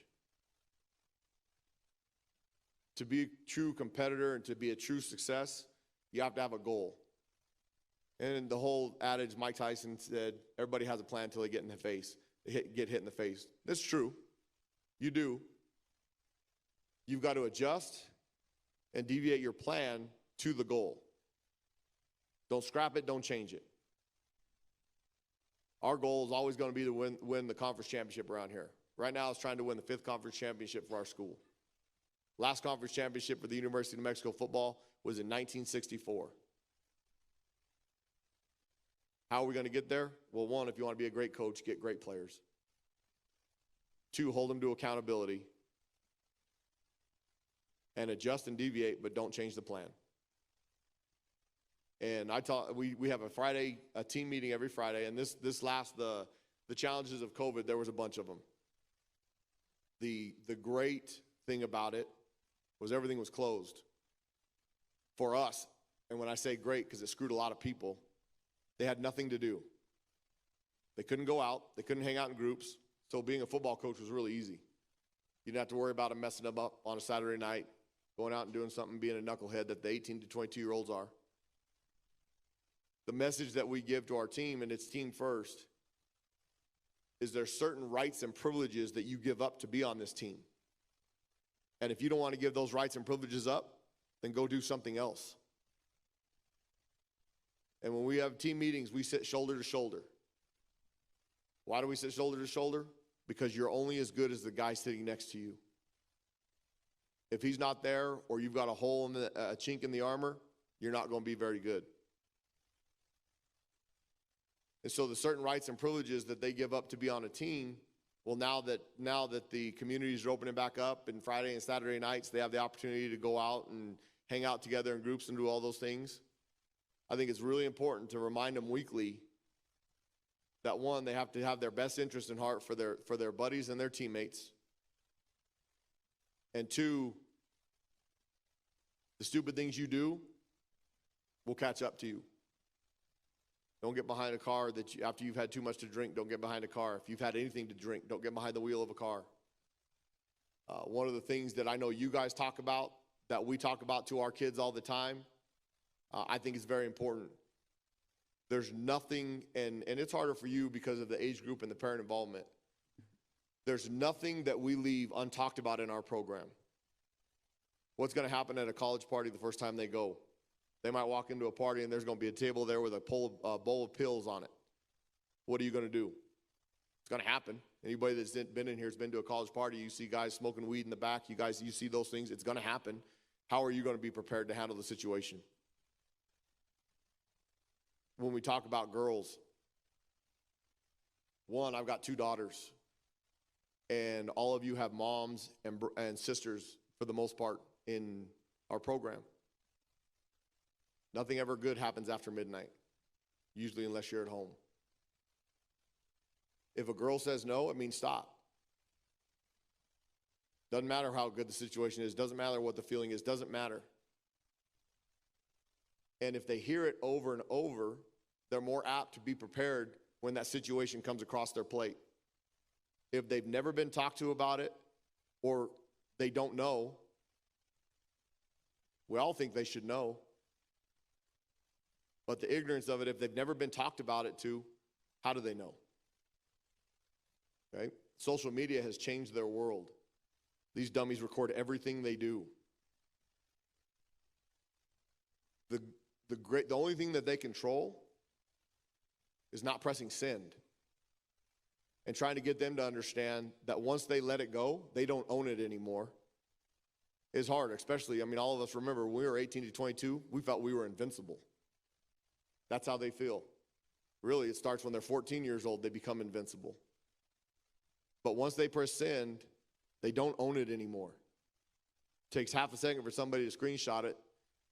To be a true competitor and to be a true success, you have to have a goal. And the whole adage Mike Tyson said, everybody has a plan until they get in the face. They get hit in the face. That's true. You do. You've got to adjust and deviate your plan to the goal. Don't scrap it, don't change it. Our goal is always going to be to win the conference championship around here. Right now, it's trying to win the 5th conference championship for our school. Last conference championship for the University of New Mexico football was in 1964. How are we going to get there? Well, one, if you want to be a great coach, get great players. 2, hold them to accountability. And adjust and deviate, but don't change the plan. And we have a team meeting every Friday, and this last, the challenges of COVID, there was a bunch of them. The great thing about it was everything was closed for us. And when I say great, because it screwed a lot of people, they had nothing to do. They couldn't go out. They couldn't hang out in groups. So being a football coach was really easy. You didn't have to worry about them messing them up on a Saturday night, going out and doing something, being a knucklehead that the 18 to 22-year-olds are. The message that we give to our team, and it's team first, is there's certain rights and privileges that you give up to be on this team. And if you don't want to give those rights and privileges up, then go do something else. And when we have team meetings, we sit shoulder to shoulder. Why do we sit shoulder to shoulder? Because you're only as good as the guy sitting next to you. If he's not there, or you've got a chink in the armor, you're not going to be very good. And so the certain rights and privileges that they give up to be on a team, well, now that the communities are opening back up and Friday and Saturday nights, they have the opportunity to go out and hang out together in groups and do all those things. I think it's really important to remind them weekly that, one, they have to have their best interest in heart for their buddies and their teammates. And 2, the stupid things you do will catch up to you. Don't get behind a car after you've had too much to drink. Don't get behind a car. If you've had anything to drink, don't get behind the wheel of a car. One of the things that I know you guys talk about, that we talk about to our kids all the time, I think is very important. There's nothing, and it's harder for you because of the age group and the parent involvement. There's nothing that we leave untalked about in our program. What's going to happen at a college party the first time they go? They might walk into a party and there's going to be a table there with a bowl of pills on it. What are you going to do? It's going to happen. Anybody that's been in here has been to a college party. You see guys smoking weed in the back. You see those things. It's going to happen. How are you going to be prepared to handle the situation? When we talk about girls, one, I've got 2 daughters, and all of you have moms and sisters for the most part in our program. Nothing ever good happens after midnight, usually unless you're at home. If a girl says no, it means stop. Doesn't matter how good the situation is, doesn't matter what the feeling is, doesn't matter. And if they hear it over and over, they're more apt to be prepared when that situation comes across their plate. If they've never been talked to about it, or they don't know, we all think they should know. But the ignorance of it, if they've never been talked about it to, how do they know? Okay? Social media has changed their world. These dummies record everything they do. The only thing that they control is not pressing send and trying to get them to understand that once they let it go, they don't own it anymore. It's hard, especially, all of us remember when we were 18 to 22, we felt we were invincible. That's how they feel. Really, it starts when they're 14 years old, they become invincible. But once they press send, they don't own it anymore. It takes half a second for somebody to screenshot it,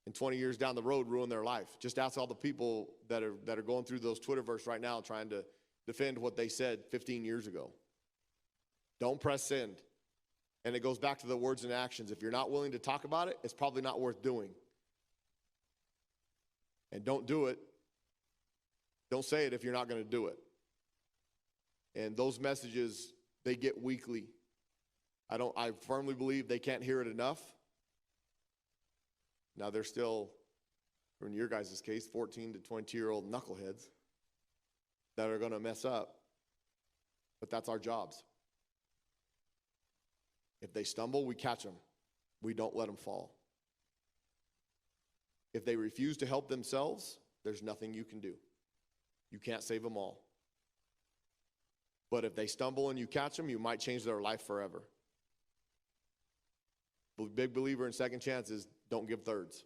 and 20 years down the road, ruin their life. Just ask all the people that are going through those Twitterverse right now trying to defend what they said 15 years ago. Don't press send. And it goes back to the words and actions. If you're not willing to talk about it, it's probably not worth doing. And don't do it. Don't say it if you're not going to do it. And those messages, they get weekly. I firmly believe they can't hear it enough. Now they're still, in your guys' case, 14 to 22-year-old knuckleheads that are going to mess up. But that's our jobs. If they stumble, we catch them. We don't let them fall. If they refuse to help themselves, there's nothing you can do. You can't save them all. But if they stumble and you catch them, you might change their life forever. Big believer in second chances, don't give thirds.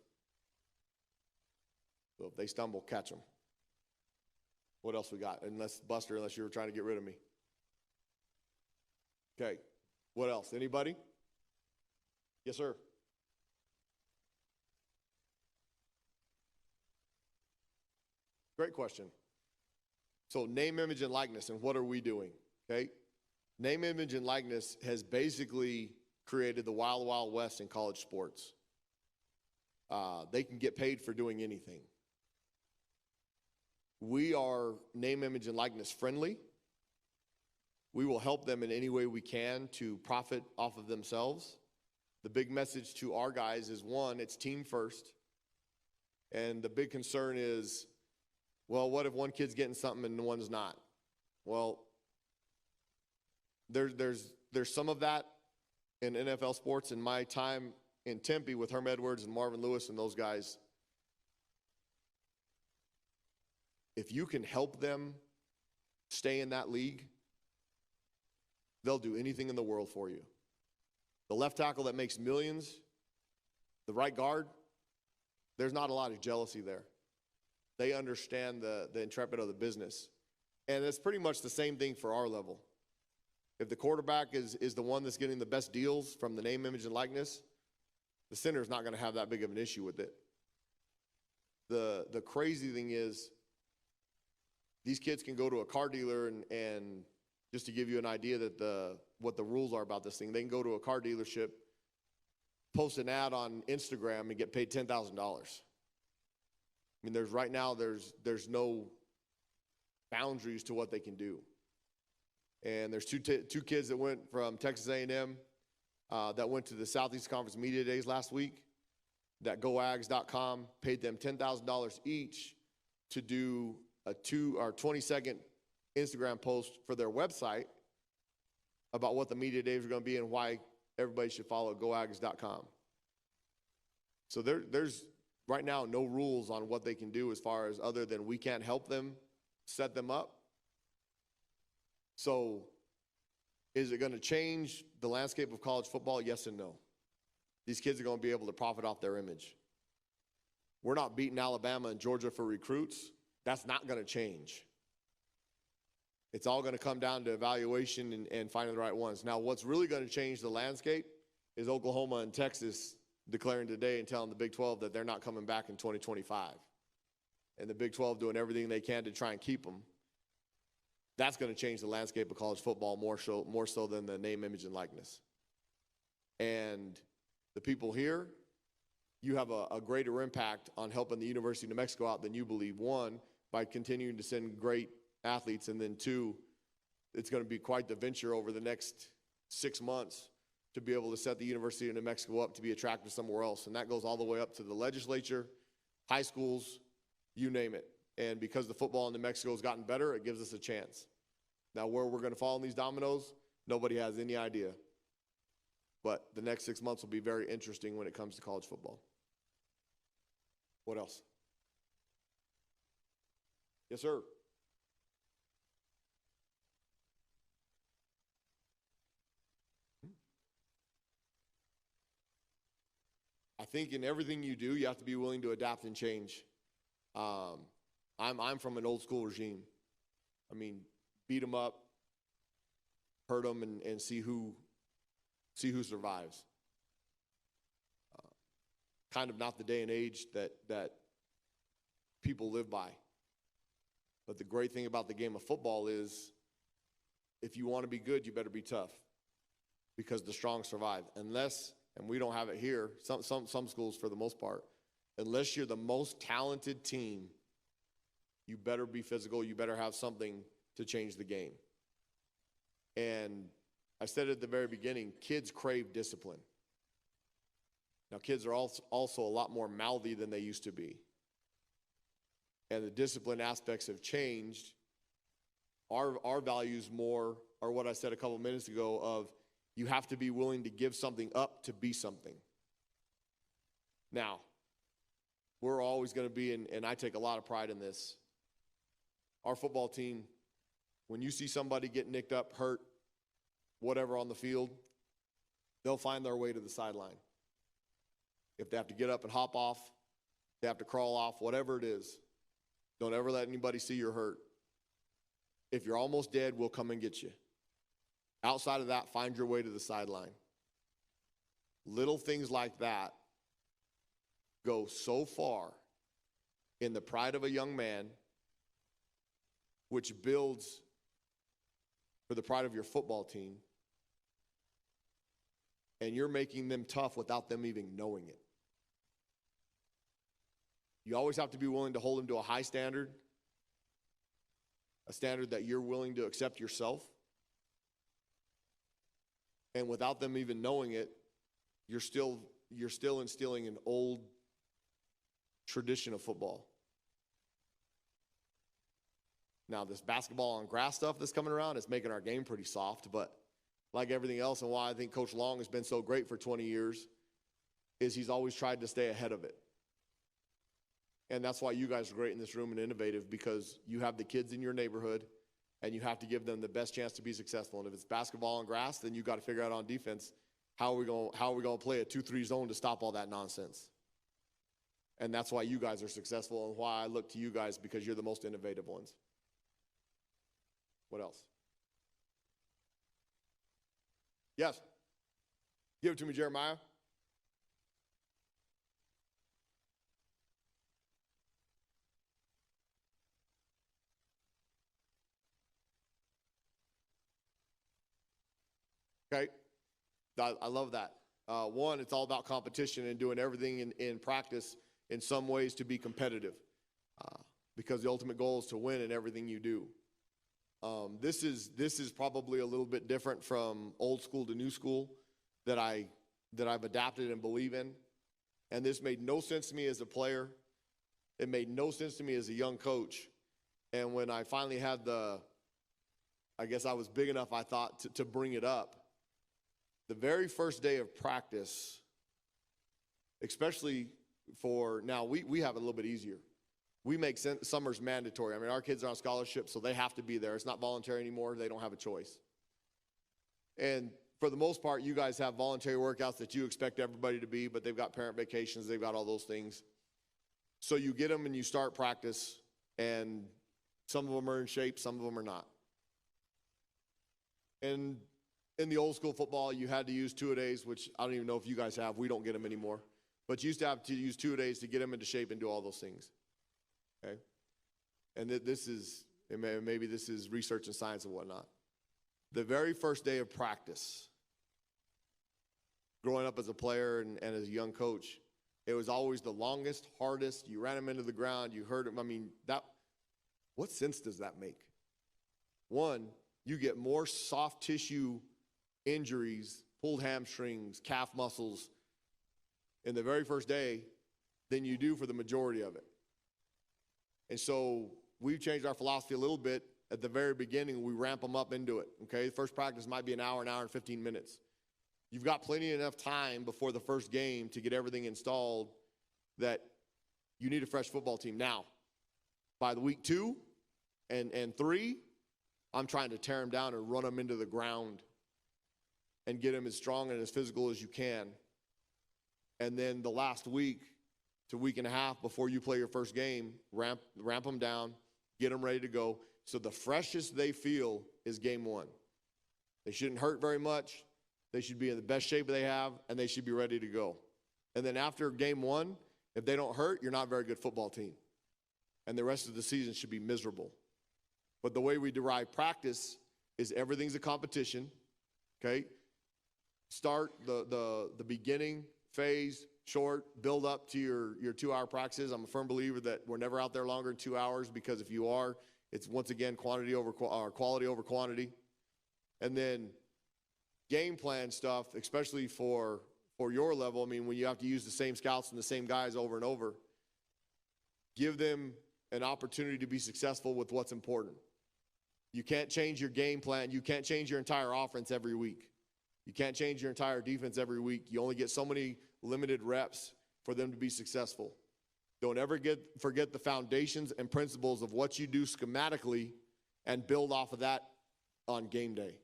So if they stumble, catch them. What else we got? Unless you were trying to get rid of me. Okay. What else? Anybody? Yes, sir. Great question. So name, image, and likeness, and what are we doing? Okay. Name, image, and likeness has basically created the wild, wild west in college sports. They can get paid for doing anything. We are name, image, and likeness friendly. We will help them in any way we can to profit off of themselves. The big message to our guys is, one, it's team first. And the big concern is, well, what if one kid's getting something and one's not? Well, there's some of that in NFL sports. In my time in Tempe with Herm Edwards and Marvin Lewis and those guys, if you can help them stay in that league, they'll do anything in the world for you. The left tackle that makes millions, the right guard, there's not a lot of jealousy there. They understand the intrepid of the business. And it's pretty much the same thing for our level. If the quarterback is the one that's getting the best deals from the name, image, and likeness, the center is not going to have that big of an issue with it. The crazy thing is, these kids can go to a car dealer and just to give you an idea that what the rules are about this thing, they can go to a car dealership, post an ad on Instagram, and get paid $10,000. There's no boundaries to what they can do. And there's two kids that went from Texas A&M that went to the Southeast Conference Media Days last week, that GoAgs.com paid them $10,000 each to do a 20-second Instagram post for their website about what the media days are going to be and why everybody should follow GoAgs.com. So there's right now no rules on what they can do as far as other than we can't help them set them up. So is it going to change the landscape of college football? Yes and no. These kids are going to be able to profit off their image. We're not beating Alabama and Georgia for recruits. That's not going to change. It's all going to come down to evaluation and finding the right ones. Now, what's really going to change the landscape is Oklahoma and Texas declaring today and telling the Big 12 that they're not coming back in 2025. And the Big 12 doing everything they can to try and keep them. That's going to change the landscape of college football more so than the name, image, and likeness. And the people here, you have a greater impact on helping the University of New Mexico out than you believe. One, by continuing to send great athletes, and then two, it's going to be quite the venture over the next 6 months to be able to set the University of New Mexico up to be attractive somewhere else. And that goes all the way up to the legislature, high schools, you name it. And because the football in New Mexico has gotten better, it gives us a chance. Now, where we're going to fall in these dominoes, nobody has any idea. But the next 6 months will be very interesting when it comes to college football. What else? Yes, sir. I think in everything you do, you have to be willing to adapt and change. I'm from an old school regime. I mean, beat them up, hurt them, and see who survives. Kind of not the day and age that people live by. But the great thing about the game of football is, if you want to be good, you better be tough, because the strong survive. Unless, and we don't have it here, some schools for the most part, unless you're the most talented team, you better be physical. You better have something to change the game. And I said at the very beginning, kids crave discipline. Now, kids are also a lot more mouthy than they used to be. And the discipline aspects have changed. Our values more are what I said a couple minutes ago of, you have to be willing to give something up to be something. Now, we're always going to be, and I take a lot of pride in this, our football team, when you see somebody get nicked up, hurt, whatever on the field, they'll find their way to the sideline. If they have to get up and hop off, they have to crawl off, whatever it is, don't ever let anybody see you're hurt. If you're almost dead, we'll come and get you. Outside of that, find your way to the sideline. Little things like that go so far in the pride of a young man, which builds for the pride of your football team, and you're making them tough without them even knowing it. You always have to be willing to hold them to a high standard, a standard that you're willing to accept yourself. And without them even knowing it, you're still instilling an old tradition of football. Now, this basketball on grass stuff that's coming around is making our game pretty soft, but like everything else, and why I think Coach Long has been so great for 20 years, is he's always tried to stay ahead of it. And that's why you guys are great in this room and innovative, because you have the kids in your neighborhood, and you have to give them the best chance to be successful. And if it's basketball on grass, then you got to figure out on defense, how are we going to play a 2-3 zone to stop all that nonsense? And that's why you guys are successful, and why I look to you guys, because you're the most innovative ones. What else? Yes. Give it to me, Jeremiah. Okay. I love that. One, it's all about competition and doing everything in practice in some ways to be competitive, because the ultimate goal is to win in everything you do. This is probably a little bit different from old school to new school that I've adapted and believe in. And this made no sense to me as a player. It made no sense to me as a young coach. And when I finally had I guess I was big enough, I thought, to bring it up. The very first day of practice, especially for now, we have it a little bit easier. We make summers mandatory. I mean, our kids are on scholarship, so they have to be there. It's not voluntary anymore. They don't have a choice. And for the most part, you guys have voluntary workouts that you expect everybody to be, but they've got parent vacations. They've got all those things. So you get them and you start practice, and some of them are in shape, some of them are not. And in the old school football, you had to use two-a-days, which I don't even know if you guys have. We don't get them anymore. But you used to have to use two-a-days to get them into shape and do all those things. Okay? And maybe this is research and science and whatnot. The very first day of practice, growing up as a player and as a young coach, it was always the longest, hardest. You ran them into the ground. You hurt them. I mean, what sense does that make? One, you get more soft tissue injuries, pulled hamstrings, calf muscles in the very first day than you do for the majority of it. And so we've changed our philosophy a little bit. At the very beginning, we ramp them up into it, okay? The first practice might be an hour and 15 minutes. You've got plenty enough time before the first game to get everything installed that you need a fresh football team. Now, by the week 2 and 3, I'm trying to tear them down and run them into the ground and get them as strong and as physical as you can. And then the last week to week and a half before you play your first game, ramp them down, get them ready to go. So the freshest they feel is game 1. They shouldn't hurt very much. They should be in the best shape they have, and they should be ready to go. And then after game 1, if they don't hurt, you're not a very good football team. And the rest of the season should be miserable. But the way we derive practice is everything's a competition, okay? Start the beginning phase, short, build up to your 2-hour practices. I'm a firm believer that we're never out there longer than 2 hours, because if you are, it's once again quality over quantity. And then game plan stuff, especially for your level, I mean, when you have to use the same scouts and the same guys over and over, give them an opportunity to be successful with what's important. You can't change your game plan. You can't change your entire offense every week. You can't change your entire defense every week. You only get so many limited reps for them to be successful. Don't ever forget the foundations and principles of what you do schematically and build off of that on game day.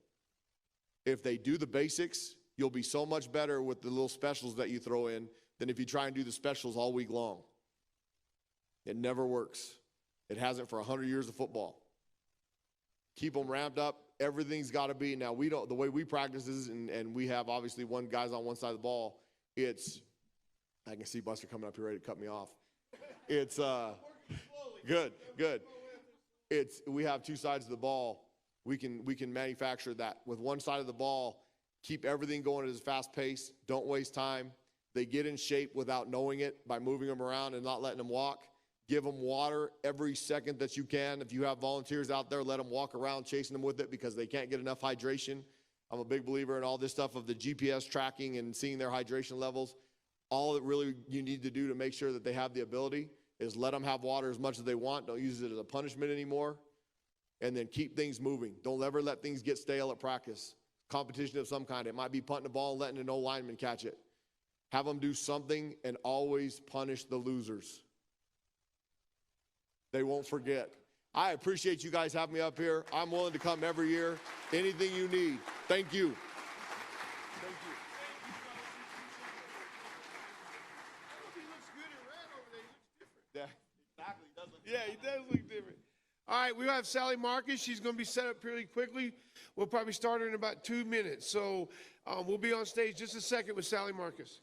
If they do the basics, you'll be so much better with the little specials that you throw in than if you try and do the specials all week long. It never works. It hasn't for 100 years of football. Keep them ramped up. Everything's got to be. Now, the way we practice is, and we have obviously one guy's on one side of the ball. I can see Buster coming up here ready to cut me off. It's good. We have 2 sides of the ball. We can manufacture that. With one side of the ball, keep everything going at a fast pace. Don't waste time. They get in shape without knowing it by moving them around and not letting them walk. Give them water every second that you can. If you have volunteers out there, let them walk around chasing them with it because they can't get enough hydration. I'm a big believer in all this stuff of the GPS tracking and seeing their hydration levels. All that really you need to do to make sure that they have the ability is let them have water as much as they want. Don't use it as a punishment anymore. And then keep things moving. Don't ever let things get stale at practice. Competition of some kind. It might be punting the ball and letting an old lineman catch it. Have them do something and always punish the losers. They won't forget. I appreciate you guys having me up here. I'm willing to come every year. Anything you need. Thank you.
Thank you. He looks good in red over there. He looks different.
Yeah, exactly.
He does look different. All right, we have Sally Marcus. She's going to be set up pretty quickly. We'll probably start her in about 2 minutes. So we'll be on stage just a second with Sally Marcus.